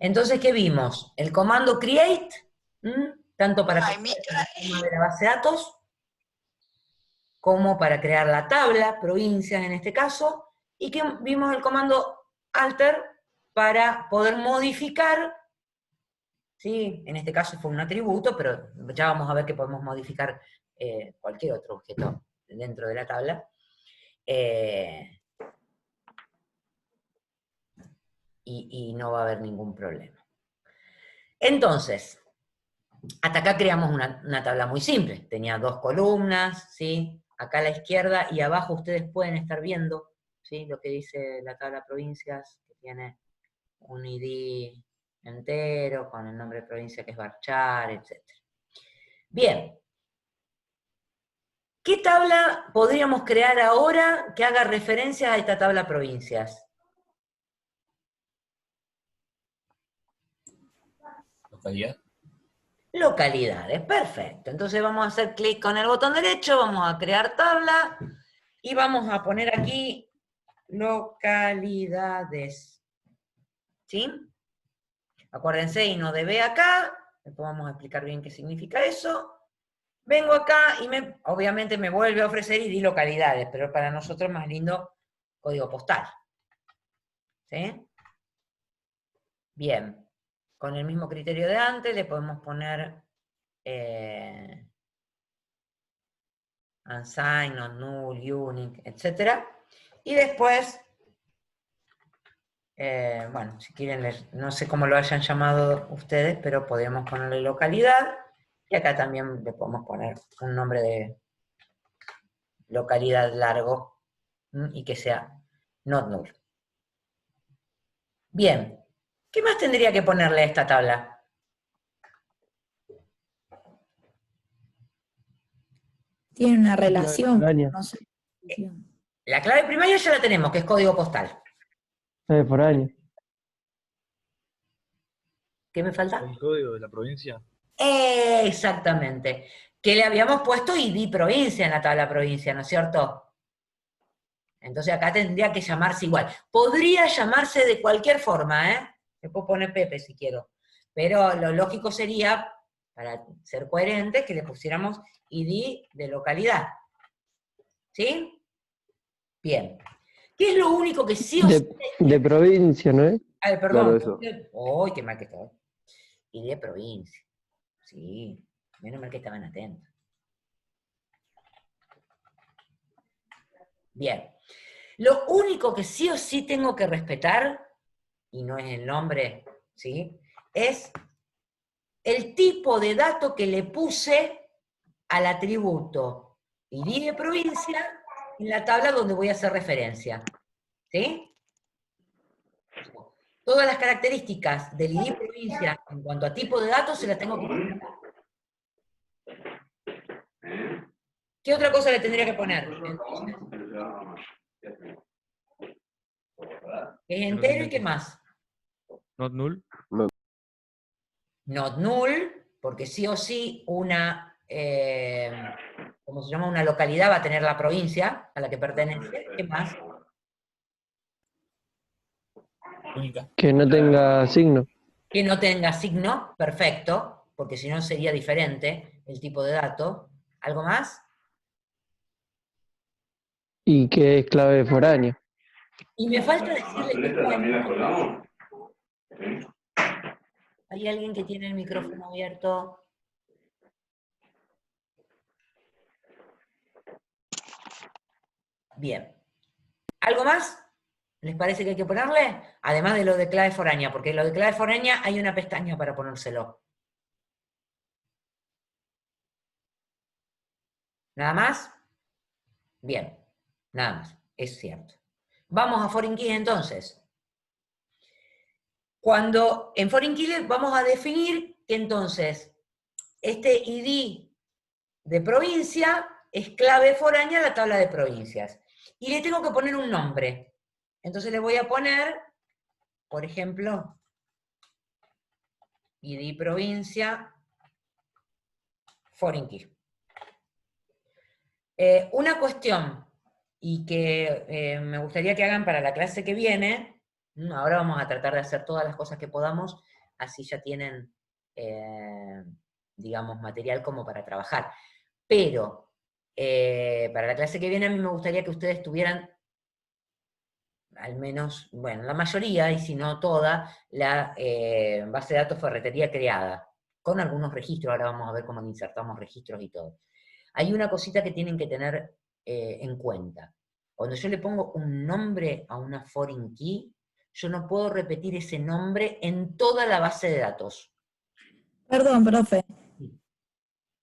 Entonces, ¿qué vimos? El comando create, tanto para Ay, crear el tema de la base de datos, como para crear la tabla, provincias en este caso, y que vimos el comando alter para poder modificar, ¿sí? En este caso fue un atributo, pero ya vamos a ver que podemos modificar cualquier otro objeto dentro de la tabla. Y no va a haber ningún problema. Entonces, hasta acá creamos una tabla muy simple. Tenía dos columnas, ¿sí? Acá a la izquierda y abajo ustedes pueden estar viendo, ¿sí? Lo que dice la tabla provincias, que tiene un ID entero, con el nombre de provincia que es Barchar, etc. Bien. ¿Qué tabla podríamos crear ahora que haga referencia a esta tabla provincias? Localidad. Localidades, perfecto. Entonces vamos a hacer clic con el botón derecho, vamos a crear tabla y vamos a poner aquí localidades. ¿Sí? Acuérdense, y no de B acá, después vamos a explicar bien qué significa eso. Vengo acá y obviamente me vuelve a ofrecer ID localidades, pero para nosotros es más lindo código postal. ¿Sí? Bien. Con el mismo criterio de antes le podemos poner unsigned, not null, unique, etc. Y después, bueno, si quieren, no sé cómo lo hayan llamado ustedes, pero podríamos ponerle localidad, y acá también le podemos poner un nombre de localidad largo, y que sea not null. Bien, ¿qué más tendría que ponerle a esta tabla? Tiene una relación, Foránea. no sé. La clave primaria ya la tenemos, que es código postal. Foránea. ¿Qué me falta? El código de la provincia. Exactamente. Que le habíamos puesto ID provincia en la tabla provincia, ¿no es cierto? Entonces acá tendría que llamarse igual. Podría llamarse de cualquier forma, ¿eh? Le puedo poner Pepe si quiero. Pero lo lógico sería, para ser coherentes, que le pusiéramos ID de localidad. ¿Sí? Bien. ¿Qué es lo único que sí o sí... De provincia, ¿no es? Ay, Claro, perdón. eso. ¡Uy, qué mal que estoy! ID de provincia. Sí, menos mal que estaban atentos. Bien. Lo único que sí o sí tengo que respetar, y no es el nombre, ¿sí? Es el tipo de dato que le puse al atributo ID de provincia en la tabla donde voy a hacer referencia. ¿Sí? Todas las características del ID provincia en cuanto a tipo de datos se las tengo que poner. ¿Qué otra cosa le tendría que poner? Entonces, es entero y qué más. Not null. Not null, porque sí o sí una, ¿cómo se llama? Una localidad va a tener la provincia a la que pertenece. ¿Qué más? Única. Que no tenga signo. Que no tenga signo, perfecto, porque si no sería diferente el tipo de dato. ¿Algo más? Y que es clave foránea. Y me falta decirle que hay alguien que tiene el micrófono abierto. Bien. ¿Algo más? ¿Les parece que hay que ponerle? Además de lo de clave foránea, porque lo de clave foránea hay una pestaña para ponérselo. ¿Nada más? Bien, nada más, es cierto. Vamos a foreign key entonces. Cuando en foreign key vamos a definir que entonces este ID de provincia es clave foránea a la tabla de provincias. Y le tengo que poner un nombre. Entonces le voy a poner, por ejemplo, ID provincia foreign key. Una cuestión, y que me gustaría que hagan para la clase que viene, Ahora vamos a tratar de hacer todas las cosas que podamos, así ya tienen, digamos, material como para trabajar. Pero para la clase que viene a mí me gustaría que ustedes tuvieran, al menos, bueno, la mayoría, y si no toda, la base de datos ferretería creada, con algunos registros. Ahora vamos a ver cómo insertamos registros y todo. Hay una cosita que tienen que tener en cuenta. Cuando yo le pongo un nombre a una foreign key, yo no puedo repetir ese nombre en toda la base de datos. Perdón, profe.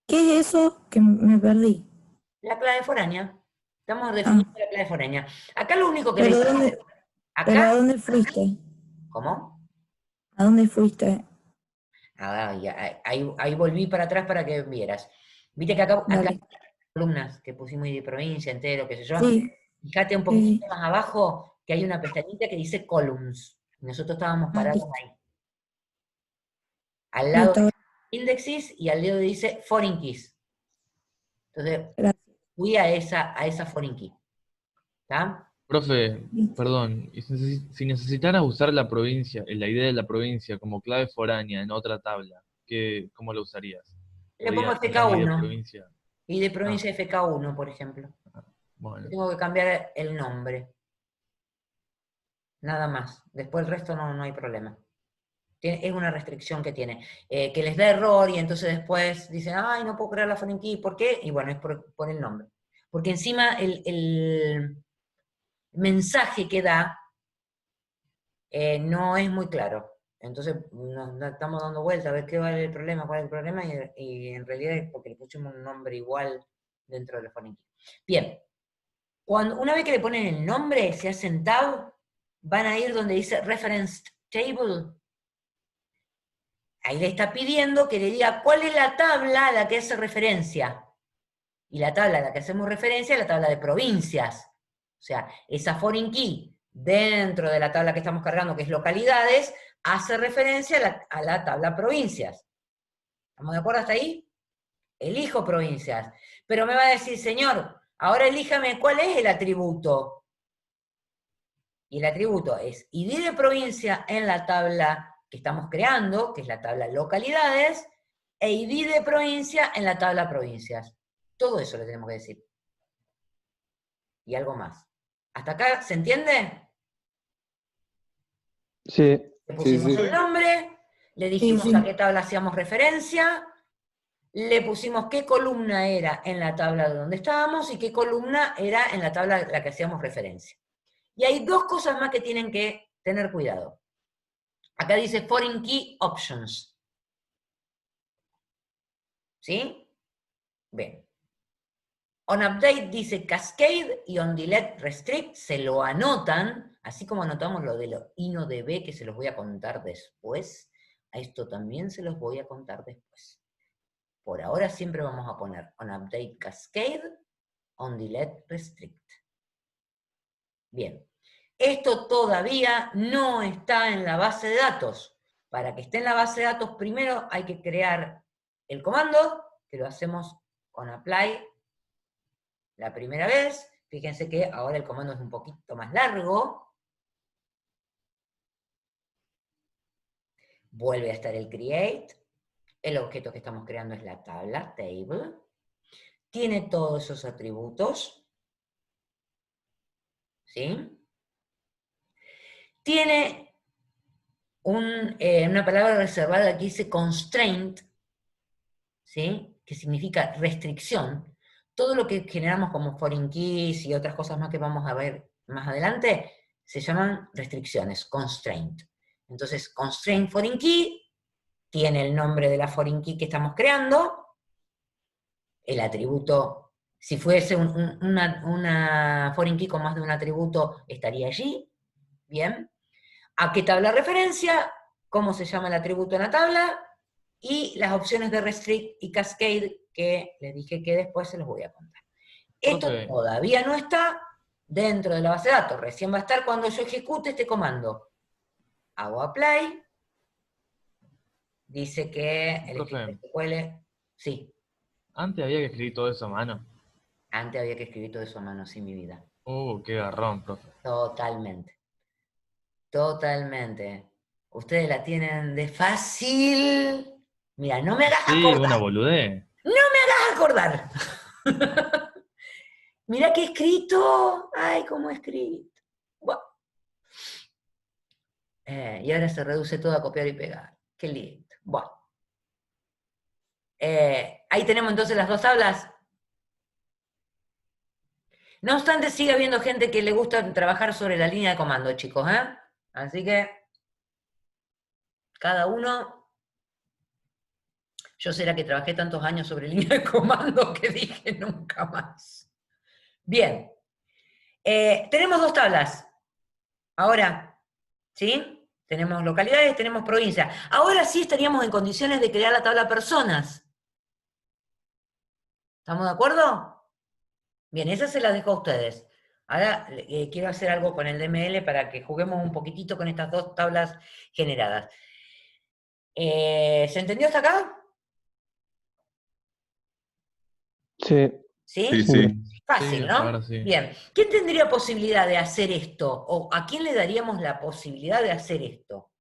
¿Qué es eso que me perdí? La clave foránea. Estamos Ah, definiendo la clave foránea. Acá lo único que pero les... ¿dónde, pero Acá... ¿a dónde fuiste? ¿Cómo? ¿A dónde fuiste? Ah, ya, ahí volví para atrás para que vieras. Viste que acá Dale. columnas que pusimos de provincia entero, qué sé yo. Sí, Fíjate un sí, poquito más abajo que hay una pestañita que dice columns. Y nosotros estábamos ah, parados listo. ahí. Al lado Listo, dice indexes y al lado dice foreign keys. Entonces, gracias. fui a esa foreign key. ¿Está? Profe, Listo. perdón, y si necesitara usar la provincia, la idea de la provincia como clave foránea en otra tabla, ¿cómo lo usarías? Le pongo ¿Podría poner ID de FK1. provincia? Y de Ah, provincia FK1, por ejemplo. bueno. Tengo que cambiar el nombre. Nada más. Después el resto no hay problema. Es una restricción que tiene. Que les da error y entonces después dicen, ay, no puedo crear la foreign key, ¿por qué? Y bueno, es por el nombre. Porque encima el mensaje que da no es muy claro. Entonces nos estamos dando vuelta a ver qué vale el problema, cuál es el problema, y en realidad es porque le pusimos un nombre igual dentro de la foreign key. Bien, una vez que le ponen el nombre, se hacen tab, van a ir donde dice reference table. Ahí le está pidiendo que le diga cuál es la tabla a la que hace referencia. Y la tabla a la que hacemos referencia es la tabla de provincias. O sea, esa foreign key dentro de la tabla que estamos cargando, que es localidades, hace referencia a la tabla provincias. ¿Estamos de acuerdo hasta ahí? Elijo provincias. Pero me va a decir, señor, ahora elíjame cuál es el atributo. Y el atributo es ID de provincia en la tabla que estamos creando, que es la tabla localidades, e ID de provincia en la tabla provincias. Todo eso le tenemos que decir. Y algo más. ¿Hasta acá se entiende? Sí, Le Sí, pusimos sí. el nombre, le Sí, dijimos sí. a qué tabla hacíamos referencia, le pusimos qué columna era en la tabla de donde estábamos y qué columna era en la tabla a la que hacíamos referencia. Y hay dos cosas más que tienen que tener cuidado. Acá dice Foreign Key Options. ¿Sí? Bien. On Update dice Cascade y On Delete Restrict se lo anotan, así como anotamos lo de lo InnoDB, que se los voy a contar después. A esto también se los voy a contar después. Por ahora siempre vamos a poner On Update Cascade, On Delete Restrict. Bien. Esto todavía no está en la base de datos. Para que esté en la base de datos, primero hay que crear el comando, que lo hacemos con apply la primera vez. Fíjense que ahora el comando es un poquito más largo. Vuelve a estar el create. El objeto que estamos creando es la tabla, table. Tiene todos esos atributos. ¿Sí? Tiene una palabra reservada que dice constraint, ¿sí? Que significa restricción. Todo lo que generamos como foreign keys y otras cosas más que vamos a ver más adelante, se llaman restricciones, constraint. Entonces, constraint foreign key tiene el nombre de la foreign key que estamos creando, el atributo, si fuese una foreign key con más de un atributo, estaría allí, bien. ¿A qué tabla referencia? ¿Cómo se llama el atributo en la tabla? Y las opciones de restrict y cascade, que les dije que después se los voy a contar. Esto Profe, todavía no está dentro de la base de datos, recién va a estar cuando yo ejecute este comando. Hago apply, dice que el escritor profe, SQL, sí, antes había que escribir todo eso a mano. antes había que escribir todo eso a mano, sí, mi vida. Qué garrón, profe. Totalmente. Totalmente. Ustedes la tienen de fácil. Mira, no me hagas Sí, una acordar. boludez. No me hagas acordar. Mira qué escrito. Ay, cómo he escrito. Buah. Y ahora se reduce todo a copiar y pegar. Qué lindo. Buah. Ahí tenemos entonces las dos tablas. No obstante, sigue habiendo gente que le gusta trabajar sobre la línea de comando, chicos, ¿eh? Así que cada uno, yo será que trabajé tantos años sobre línea de comando que dije nunca más. Bien, tenemos dos tablas. Ahora, ¿sí? Tenemos localidades, tenemos provincias. Ahora sí estaríamos en condiciones de crear la tabla personas. ¿Estamos de acuerdo? Bien, esa se la dejo a ustedes. Ahora quiero hacer algo con el DML para que juguemos un poquitito con estas dos tablas generadas. ¿Se entendió hasta acá? Sí, ¿Sí? Sí, sí. sí. Fácil, Sí, hasta ¿no? ahora sí. Bien. ¿Quién tendría posibilidad de hacer esto? ¿O a quién le daríamos la posibilidad de hacer esto?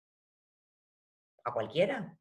¿A cualquiera?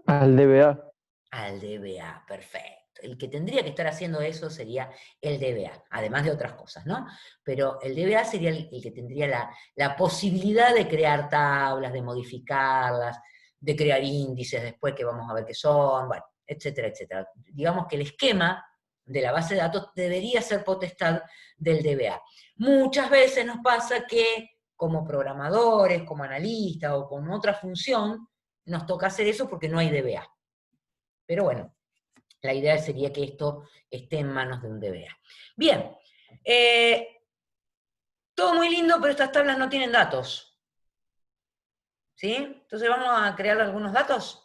Al DBA. Al DBA, perfecto. El que tendría que estar haciendo eso sería el DBA, además de otras cosas, ¿no? Pero el DBA sería el que tendría la posibilidad de crear tablas, de modificarlas, de crear índices después que vamos a ver qué son, bueno, etcétera, etcétera. Digamos que el esquema de la base de datos debería ser potestad del DBA. Muchas veces nos pasa que como programadores, como analistas o con otra función, nos toca hacer eso porque no hay DBA. Pero bueno, la idea sería que esto esté en manos de un DBA. Bien, todo muy lindo, pero estas tablas no tienen datos. ¿Sí? Entonces vamos a crear algunos datos.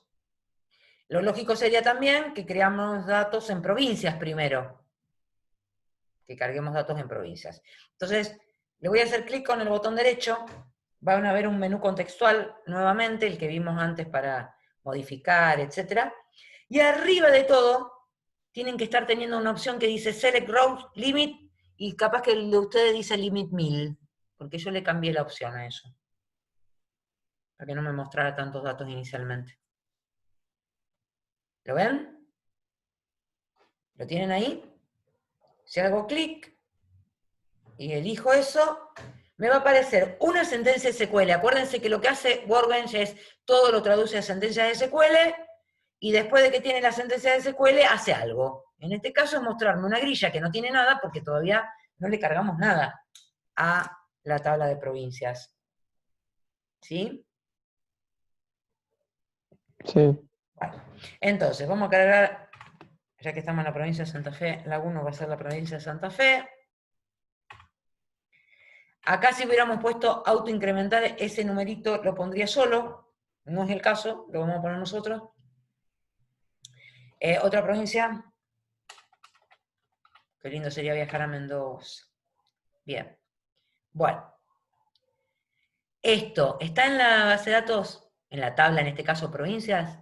Lo lógico sería también que creamos datos en provincias primero. Que carguemos datos en provincias. Entonces, le voy a hacer clic con el botón derecho. Van a ver un menú contextual nuevamente, el que vimos antes para modificar, etc. Y arriba de todo, tienen que estar teniendo una opción que dice Select Row Limit, y capaz que el de ustedes dice Limit 1000, porque yo le cambié la opción a eso, para que no me mostrara tantos datos inicialmente. ¿Lo ven? ¿Lo tienen ahí? Si hago clic y elijo eso, me va a aparecer una sentencia SQL. Acuérdense que lo que hace Workbench es todo lo traduce a sentencias SQL, y después de que tiene la sentencia de SQL, hace algo. En este caso es mostrarme una grilla que no tiene nada, porque todavía no le cargamos nada a la tabla de provincias. ¿Sí? Sí. Bueno, entonces, vamos a cargar, ya que estamos en la provincia de Santa Fe, la 1 va a ser la provincia de Santa Fe. Acá si hubiéramos puesto autoincrementar, ese numerito lo pondría solo, no es el caso, lo vamos a poner nosotros. Otra provincia, qué lindo sería viajar a Mendoza. Bien, bueno. Esto, ¿está en la base de datos, en la tabla, en este caso, provincias?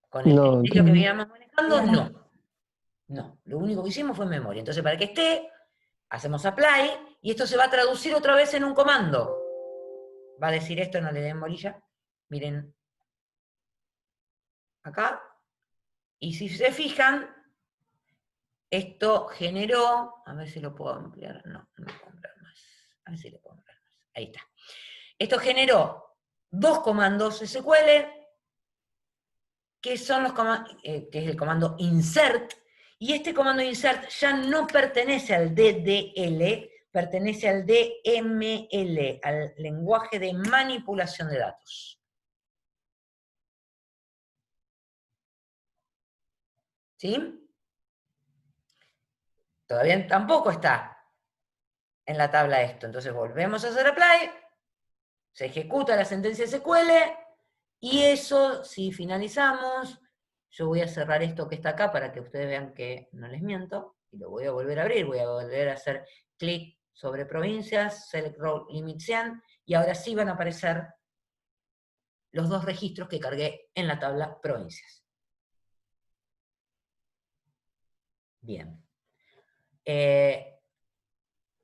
¿Con el No, criterio que veníamos manejando? No. No, lo único que hicimos fue memoria. Entonces, para que esté, hacemos apply, y esto se va a traducir otra vez en un comando. Va a decir esto, no le den bolilla. Miren, acá. Y si se fijan, esto generó, a ver si lo puedo ampliar, no lo puedo ampliar más. A ver si lo puedo ampliar más. Ahí está. Esto generó dos comandos SQL, que son los que es el comando insert, y este comando insert ya no pertenece al DDL, pertenece al DML, al lenguaje de manipulación de datos. ¿Sí? Todavía tampoco está en la tabla esto, entonces volvemos a hacer apply, se ejecuta la sentencia SQL, y eso, si finalizamos, yo voy a cerrar esto que está acá para que ustedes vean que no les miento, y lo voy a volver a abrir, voy a volver a hacer clic sobre provincias, Select Row Limit 100, y ahora sí van a aparecer los dos registros que cargué en la tabla provincias. Bien.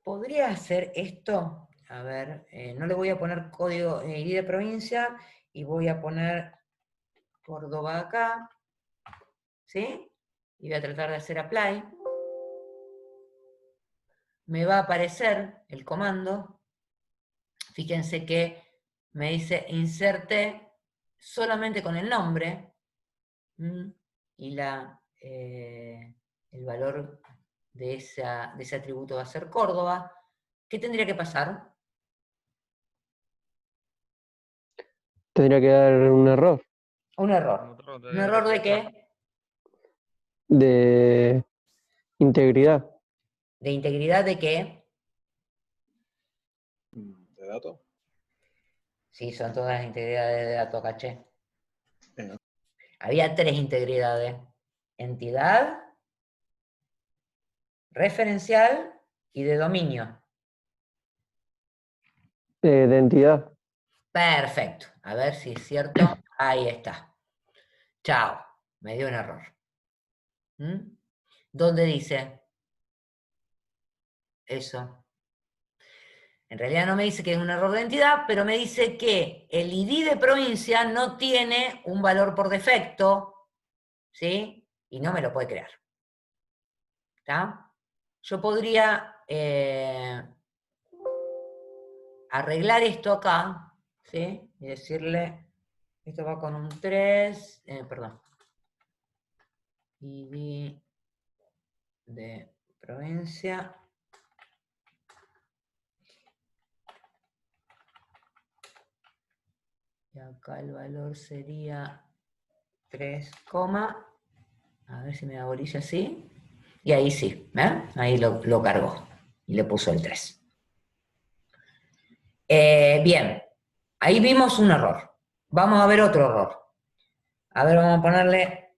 podría hacer esto, a ver, no le voy a poner código ID de provincia, y voy a poner Córdoba acá, ¿sí? Y voy a tratar de hacer apply. Me va a aparecer el comando. Fíjense que me dice inserte solamente con el nombre, y el valor de ese atributo va a ser Córdoba. ¿Qué tendría que pasar? Tendría que dar un error Un error. ¿Un error de qué? de integridad. ¿De integridad de qué? ¿De datos? Sí, son todas integridades de datos, caché. Venga. Había 3 integridades. Entidad, referencial y de dominio. De entidad. Perfecto. A ver si es cierto. Ahí está. Chao. Me dio un error. ¿Dónde dice eso? En realidad no me dice que es un error de entidad, pero me dice que el ID de provincia no tiene un valor por defecto, ¿sí? Y no me lo puede crear. ¿Está? Yo podría arreglar esto acá, ¿sí? Y decirle, esto va con un 3, perdón, ID de provincia. Y acá el valor sería 3, a ver si me da bolilla así. Y ahí sí, ¿eh? Ahí lo cargó. Y le puso el 3. Bien, ahí vimos un error. Vamos a ver otro error. A ver, vamos a ponerle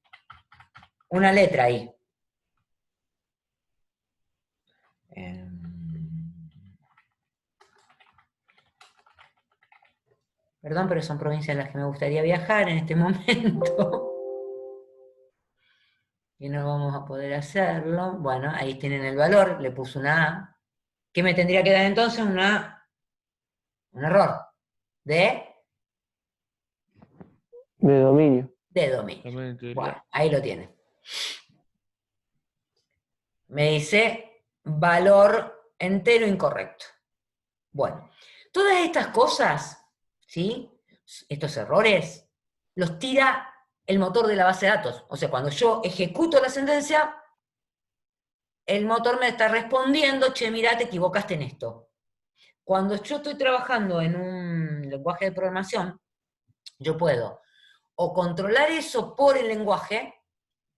una letra ahí. Perdón, pero son provincias en las que me gustaría viajar en este momento. Y no vamos a poder hacerlo. Bueno, ahí tienen el valor, le puse una A. ¿Qué me tendría que dar entonces? Un error de De dominio. También Bueno, ahí lo tiene. Me dice valor entero incorrecto. Bueno, todas estas cosas, ¿sí? Estos errores, los tira el motor de la base de datos. O sea, cuando yo ejecuto la sentencia, el motor me está respondiendo, che, mira, te equivocaste en esto. Cuando yo estoy trabajando en un lenguaje de programación, yo puedo o controlar eso por el lenguaje,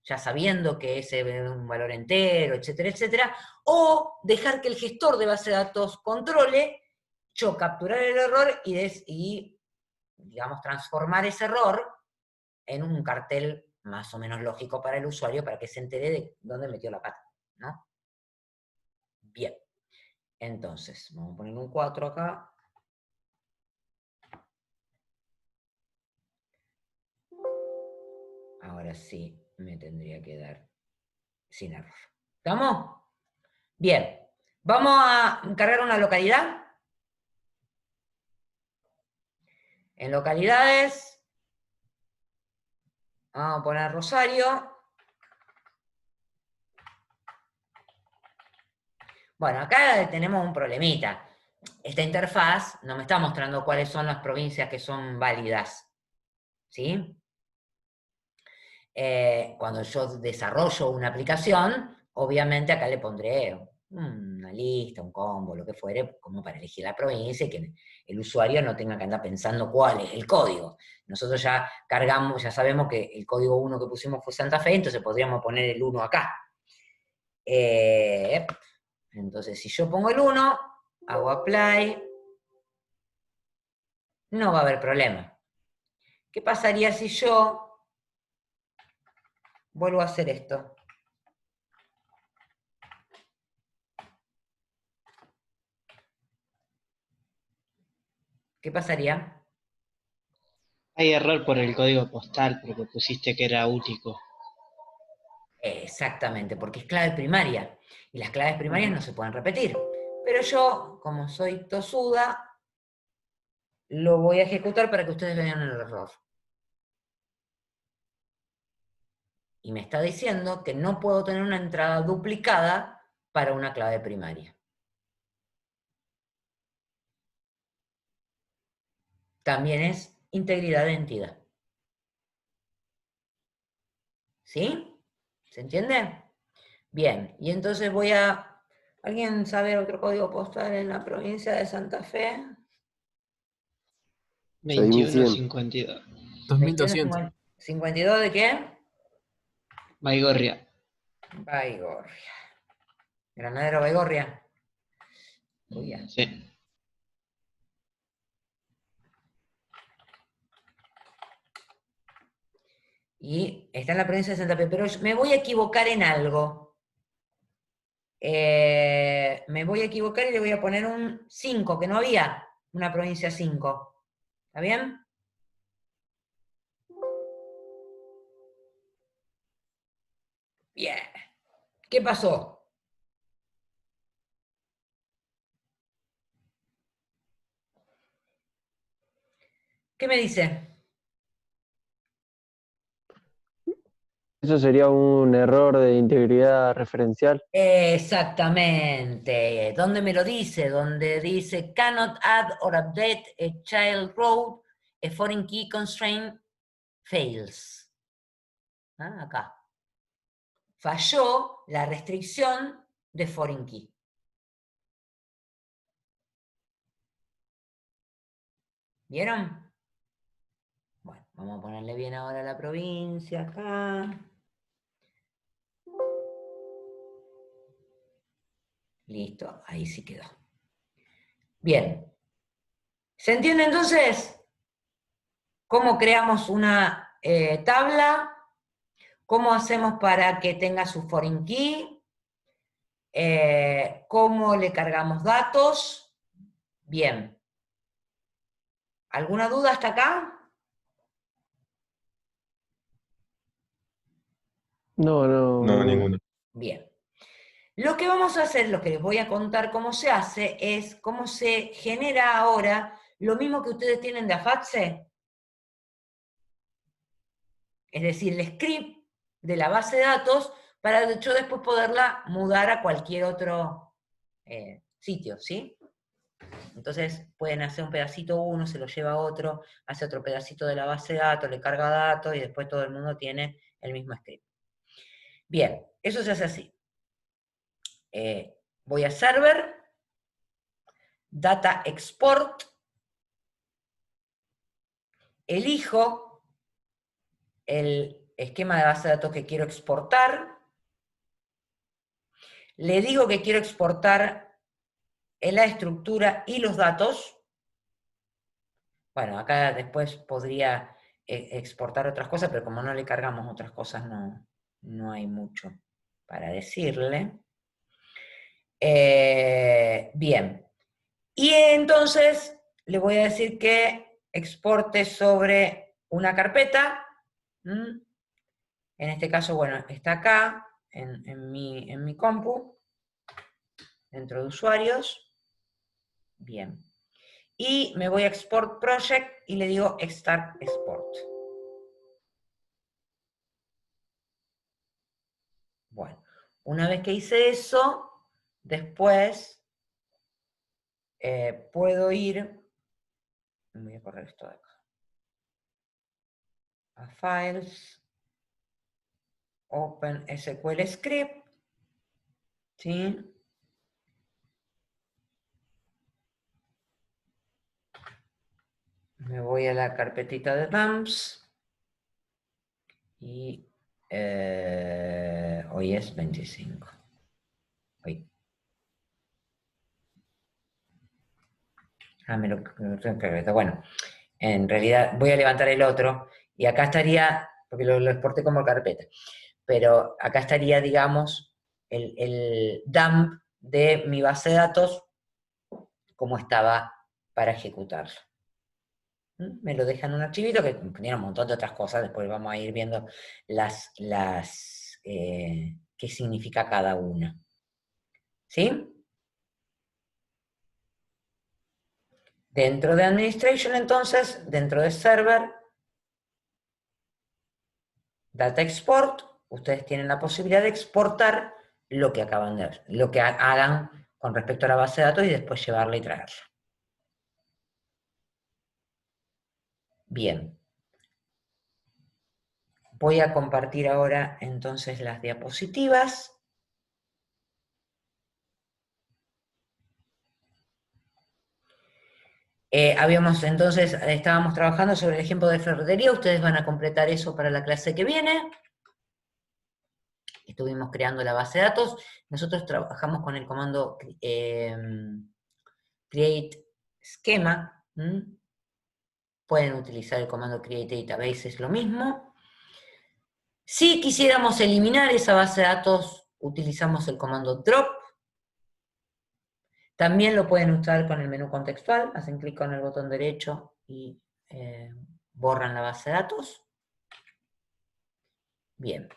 ya sabiendo que ese es un valor entero, etcétera, etcétera, o dejar que el gestor de base de datos controle, yo capturar el error y digamos, transformar ese error en un cartel más o menos lógico para el usuario para que se entere de dónde metió la pata, ¿no? Bien. Entonces, vamos a poner un 4 acá. Ahora sí me tendría que dar sin error. ¿Estamos? Bien. Vamos a cargar una localidad. En localidades, vamos a poner Rosario. Bueno, acá tenemos un problemita. Esta interfaz no me está mostrando cuáles son las provincias que son válidas. ¿Sí? Cuando yo desarrollo una aplicación, obviamente acá le pondré una lista, un combo, lo que fuere, como para elegir la provincia y que el usuario no tenga que andar pensando cuál es el código. Nosotros ya cargamos, ya sabemos que el código 1 que pusimos fue Santa Fe, entonces podríamos poner el 1 acá. Entonces, si yo pongo el 1, hago apply, no va a haber problema. ¿Qué pasaría si yo vuelvo a hacer esto? ¿Qué pasaría? Hay error por el código postal, porque pusiste que era útico. Exactamente, porque es clave primaria. Y las claves primarias no se pueden repetir. Pero yo, como soy tosuda, lo voy a ejecutar para que ustedes vean el error. Y me está diciendo que no puedo tener una entrada duplicada para una clave primaria. También es integridad de entidad. ¿Sí? ¿Se entiende? Bien, y entonces voy a... ¿Alguien sabe otro código postal en la provincia de Santa Fe? 2152. 2200. 22 de qué? Baigorria. Baigorria. Granadero Baigorria. Uy, ya. Sí. Y está en la provincia de Santa Fe, pero me voy a equivocar en algo. Me voy a equivocar y le voy a poner un 5, que no había una provincia 5. ¿Está bien? Bien. ¿Qué pasó? ¿Qué me dice? Eso sería un error de integridad referencial. Exactamente. ¿Dónde me lo dice? Donde dice cannot add or update a child road, a foreign key constraint fails. Ah, acá. Falló la restricción de foreign key. ¿Vieron? Bueno, vamos a ponerle bien ahora la provincia acá. Listo, ahí sí quedó. Bien. ¿Se entiende entonces cómo creamos una tabla? ¿Cómo hacemos para que tenga su foreign key? ¿Cómo le cargamos datos? Bien. ¿Alguna duda hasta acá? No, No, no. ninguno. Bien. Lo que vamos a hacer, lo que les voy a contar cómo se hace, es cómo se genera ahora lo mismo que ustedes tienen de AFATSE. Es decir, el script de la base de datos para yo después poderla mudar a cualquier otro sitio, ¿sí? Entonces pueden hacer un pedacito uno, se lo lleva a otro, hace otro pedacito de la base de datos, le carga datos y después todo el mundo tiene el mismo script. Bien, eso se hace así. Voy a server, data export, elijo el esquema de base de datos que quiero exportar, le digo que quiero exportar la estructura y los datos. Bueno, acá después podría exportar otras cosas, pero como no le cargamos otras cosas, no hay mucho para decirle. Bien. Y entonces le voy a decir que exporte sobre una carpeta. En este caso, bueno, está acá, en mi compu, dentro de usuarios. Bien. Y me voy a Export Project y le digo Start Export. Bueno, una vez que hice eso, después puedo ir, voy a correr esto de acá, a Files, Open SQL Script, ¿sí? Me voy a la carpetita de dumps y hoy es 25. Hoy. Ah, me lo tengo en carpeta. Bueno, en realidad voy a levantar el otro y acá estaría, porque lo exporté como carpeta, pero acá estaría, digamos, el dump de mi base de datos como estaba para ejecutarlo. Me lo dejan en un archivito que tenía un montón de otras cosas, después vamos a ir viendo qué significa cada una. ¿Sí? Dentro de Administration, entonces, dentro de Server, Data Export, ustedes tienen la posibilidad de exportar lo que acaban de ver, lo que hagan con respecto a la base de datos y después llevarla y traerla. Bien. Voy a compartir ahora entonces las diapositivas. Estábamos trabajando sobre el ejemplo de ferretería, ustedes van a completar eso para la clase que viene. Estuvimos creando la base de datos. Nosotros trabajamos con el comando create schema. Pueden utilizar el comando create database, es lo mismo. Si quisiéramos eliminar esa base de datos, utilizamos el comando drop. También lo pueden usar con el menú contextual, hacen clic con el botón derecho y borran la base de datos. Bien.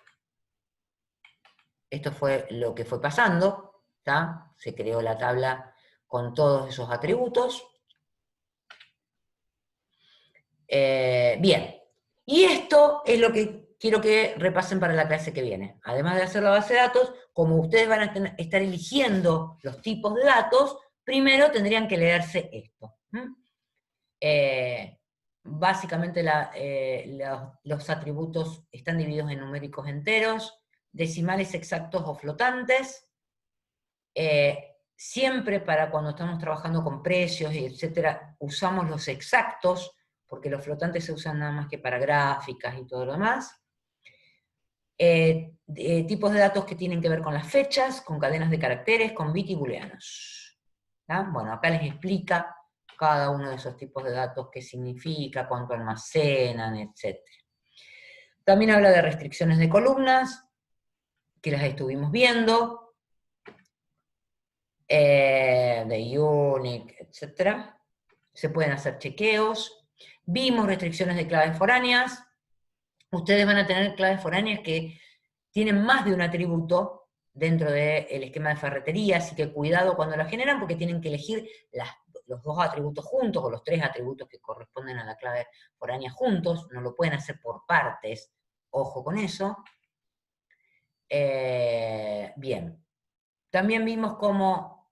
Esto fue lo que fue pasando, ¿tá? Se creó la tabla con todos esos atributos. Bien. Y esto es lo que quiero que repasen para la clase que viene. Además de hacer la base de datos, como ustedes van a estar eligiendo los tipos de datos, primero tendrían que leerse esto. Básicamente los atributos están divididos en numéricos enteros, decimales exactos o flotantes. Siempre para cuando estamos trabajando con precios, etcétera, usamos los exactos, porque los flotantes se usan nada más que para gráficas y todo lo demás. Tipos de datos que tienen que ver con las fechas, con cadenas de caracteres, con bit y booleanos. Bueno, acá les explica cada uno de esos tipos de datos, qué significa, cuánto almacenan, etc. También habla de restricciones de columnas, que las estuvimos viendo, de unique, etc. Se pueden hacer chequeos. Vimos restricciones de claves foráneas. Ustedes van a tener claves foráneas que tienen más de un atributo dentro del esquema de ferretería, así que cuidado cuando la generan porque tienen que elegir los dos atributos juntos, o los tres atributos que corresponden a la clave foránea juntos, no lo pueden hacer por partes, ojo con eso. Bien. También vimos cómo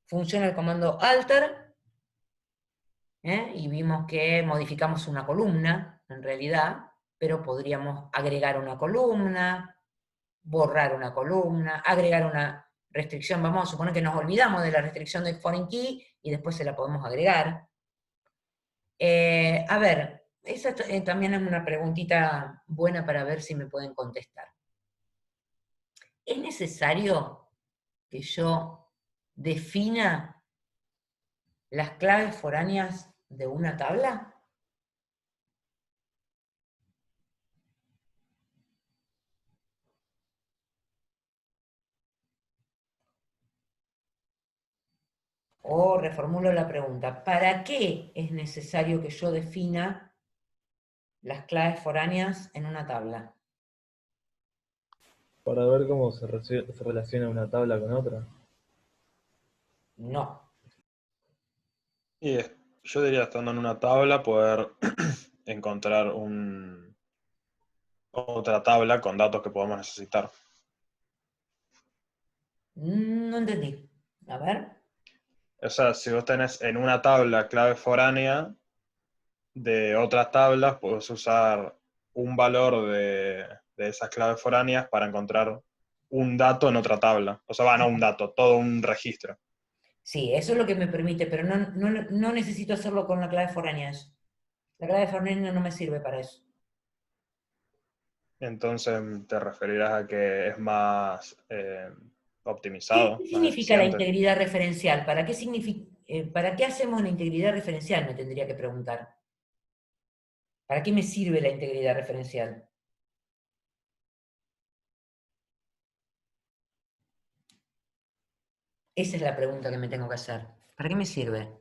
funciona el comando alter, y vimos que modificamos una columna, en realidad, pero podríamos agregar una columna, borrar una columna, agregar una restricción, vamos a suponer que nos olvidamos de la restricción de foreign key, y después se la podemos agregar. A ver, esa también es una preguntita buena para ver si me pueden contestar. ¿Es necesario que yo defina las claves foráneas de una tabla? O reformulo la pregunta, ¿para qué es necesario que yo defina las claves foráneas en una tabla? Para ver cómo se relaciona una tabla con otra. No. Y yo diría, estando en una tabla, poder encontrar otra tabla con datos que podamos necesitar. No entendí. A ver. O sea, si vos tenés en una tabla clave foránea de otras tablas, podés usar un valor de esas claves foráneas para encontrar un dato en otra tabla. O sea, no un dato, todo un registro. Sí, eso es lo que me permite, pero no necesito hacerlo con la clave foránea. La clave foránea no me sirve para eso. Entonces te referirás a que es más optimizado, ¿Qué más significa la eficiente. integridad referencial? ¿Para qué hacemos la integridad referencial? Me tendría que preguntar. ¿Para qué me sirve la integridad referencial? Esa es la pregunta que me tengo que hacer. ¿Para qué me sirve?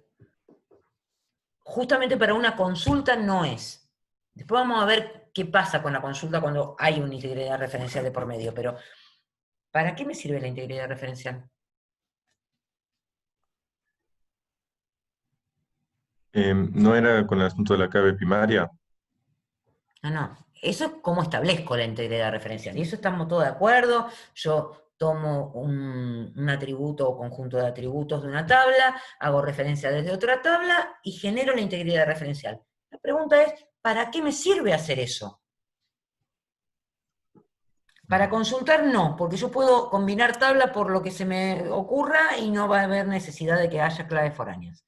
Justamente para una consulta no es. Después vamos a ver qué pasa con la consulta cuando hay una integridad referencial de por medio, pero ¿para qué me sirve la integridad referencial? ¿No era con el asunto de la clave primaria? No. Eso es cómo establezco la integridad referencial. Y eso estamos todos de acuerdo. Yo tomo un atributo o conjunto de atributos de una tabla, hago referencia desde otra tabla y genero la integridad referencial. La pregunta es, ¿para qué me sirve hacer eso? Para consultar no, porque yo puedo combinar tabla por lo que se me ocurra y no va a haber necesidad de que haya claves foráneas.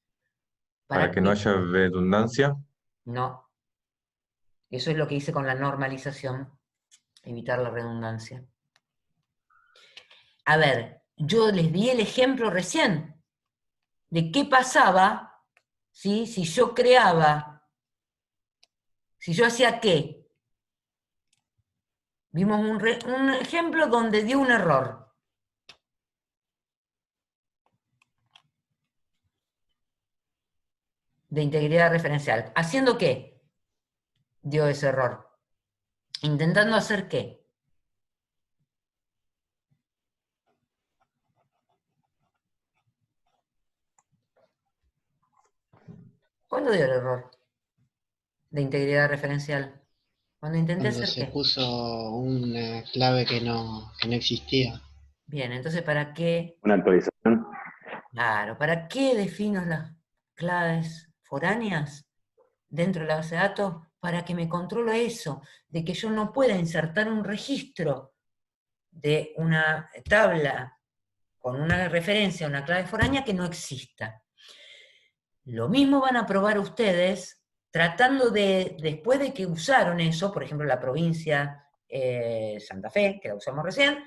Para que no haya redundancia. No. Eso es lo que hice con la normalización, evitar la redundancia. A ver, yo les di el ejemplo recién de qué pasaba, ¿sí? Si yo creaba, si yo hacía qué. Vimos un ejemplo donde dio un error. De integridad referencial. ¿Haciendo qué? Dio ese error. ¿Intentando hacer qué? ¿Cuándo dio el error de integridad referencial? Cuando intenté Cuando hacer se qué. puso una clave que no existía. Bien, entonces ¿para qué? Una actualización. Claro, ¿para qué defino las claves foráneas dentro de la base de datos? Para que me controle eso, de que yo no pueda insertar un registro de una tabla con una referencia a una clave foránea que no exista. Lo mismo van a probar ustedes tratando de, después de que usaron eso, por ejemplo la provincia Santa Fe, que la usamos recién,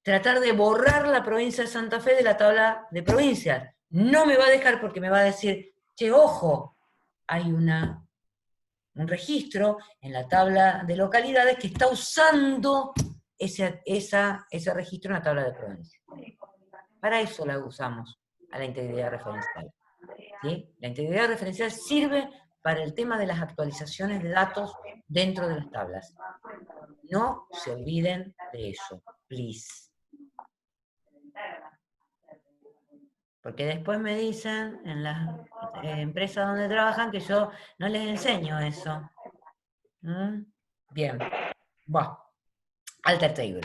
tratar de borrar la provincia de Santa Fe de la tabla de provincias. No me va a dejar porque me va a decir, che, ojo, hay un registro en la tabla de localidades que está usando ese registro en la tabla de provincias. Para eso la usamos, a la integridad referencial. ¿Sí? La integridad referencial sirve para el tema de las actualizaciones de datos dentro de las tablas. No se olviden de eso, please. Porque después me dicen en las empresas donde trabajan que yo no les enseño eso. ¿Mm? Bien. Bueno, alter table.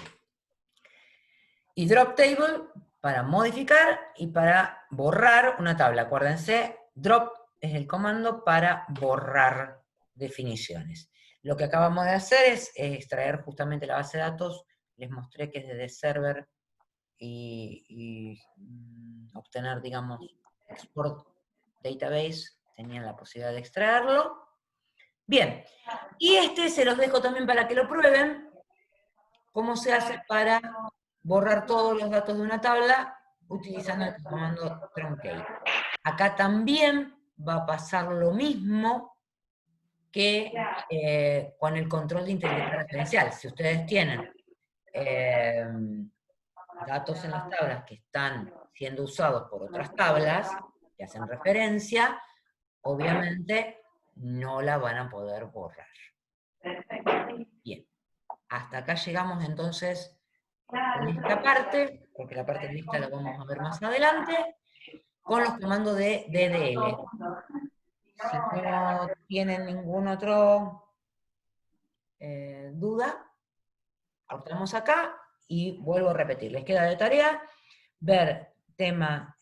Y drop table para modificar y para borrar una tabla. Acuérdense, drop es el comando para borrar definiciones. Lo que acabamos de hacer es extraer justamente la base de datos. Les mostré que desde server y obtener, digamos, export database, tenían la posibilidad de extraerlo. Bien, y se los dejo también para que lo prueben, cómo se hace para borrar todos los datos de una tabla utilizando el comando truncate. Acá también va a pasar lo mismo que con el control de integridad referencial. Si ustedes tienen datos en las tablas que están siendo usados por otras tablas, que hacen referencia, obviamente no la van a poder borrar. Bien, hasta acá llegamos entonces con esta parte, porque la parte lista la vamos a ver más adelante, con los comandos de DDL. Si no tienen ningún otro duda, cortamos acá y vuelvo a repetir. Les queda de tarea ver tema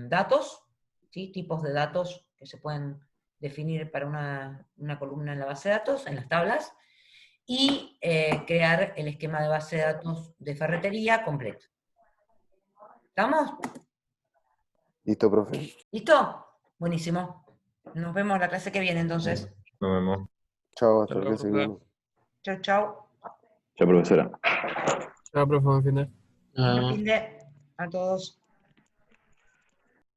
datos, ¿sí? Tipos de datos que se pueden definir para una columna en la base de datos, en las tablas, y crear el esquema de base de datos de ferretería completo. ¿Estamos? Listo, profe. ¿Listo? Buenísimo. Nos vemos la clase que viene entonces. Nos vemos. Chao, hasta Chao, la clase que profe. viene. Chau, chau. Ya, profesora. Chao, profe, buen fin de. Buen fin de a todos.